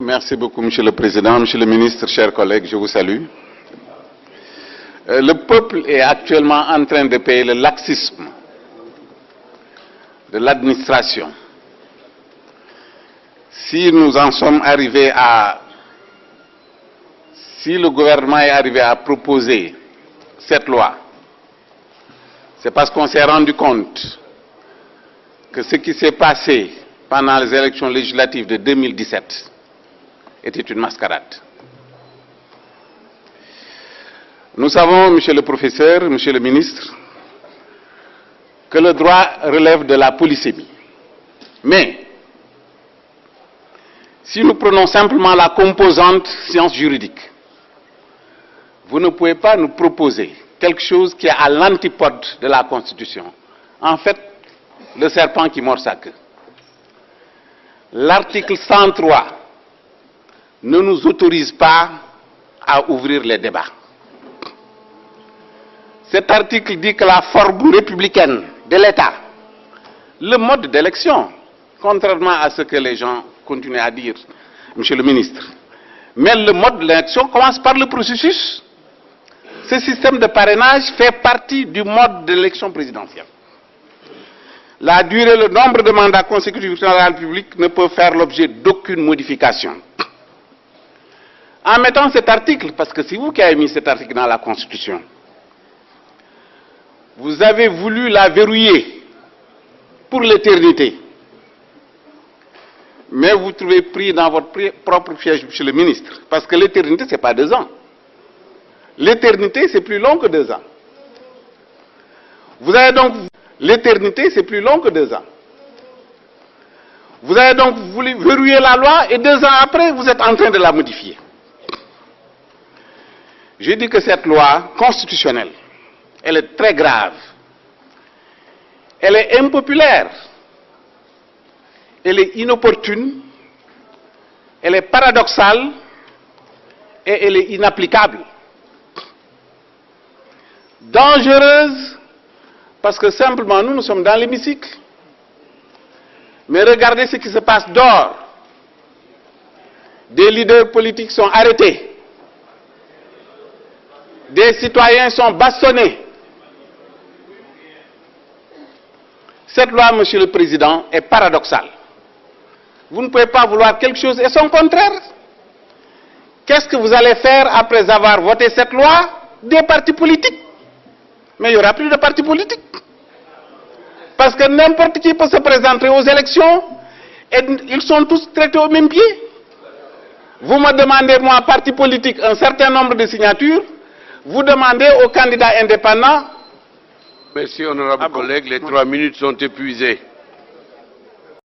Merci beaucoup, Monsieur le Président. Monsieur le Ministre, chers collègues, je vous salue. Le peuple est actuellement en train de payer le laxisme de l'administration. Si nous en sommes arrivés à... Si le gouvernement est arrivé à proposer cette loi, c'est parce qu'on s'est rendu compte que ce qui s'est passé pendant les élections législatives de 2017 était une mascarade. Nous savons, monsieur le professeur, monsieur le ministre, que le droit relève de la polysémie. Mais, si nous prenons simplement la composante sciences juridiques, vous ne pouvez pas nous proposer quelque chose qui est à l'antipode de la Constitution. En fait, le serpent qui mord sa queue. L'article 103 ne nous autorise pas à ouvrir les débats. Cet article dit que la forme républicaine de l'État, le mode d'élection, contrairement à ce que les gens continuent à dire, monsieur le ministre, mais le mode d'élection commence par le processus. Ce système de parrainage fait partie du mode d'élection présidentielle. La durée et le nombre de mandats consécutifs dans la République ne peuvent faire l'objet d'aucune modification. En mettant cet article, parce que c'est vous qui avez mis cet article dans la Constitution, vous avez voulu la verrouiller pour l'éternité. Mais vous trouvez pris dans votre propre piège, monsieur le ministre, parce que l'éternité, ce n'est pas 2 ans. L'éternité, c'est plus long que 2 ans. Vous avez donc... L'éternité, c'est plus long que 2 ans. Vous avez donc voulu verrouiller la loi et 2 ans après, vous êtes en train de la modifier. Je dis que cette loi constitutionnelle, elle est très grave. Elle est impopulaire. Elle est inopportune. Elle est paradoxale. Et elle est inapplicable. Dangereuse, parce que simplement nous sommes dans l'hémicycle. Mais regardez ce qui se passe dehors. Des leaders politiques sont arrêtés. Des citoyens sont bastonnés. Cette loi, monsieur le Président, est paradoxale. Vous ne pouvez pas vouloir quelque chose et son contraire. Qu'est-ce que vous allez faire après avoir voté cette loi? Des partis politiques. Mais il n'y aura plus de partis politiques. Parce que n'importe qui peut se présenter aux élections et ils sont tous traités au même pied. Vous me demandez, moi, parti politique, un certain nombre de signatures. Vous demandez aux candidats indépendants. Merci, honorable collègue. Les 3 minutes sont épuisées.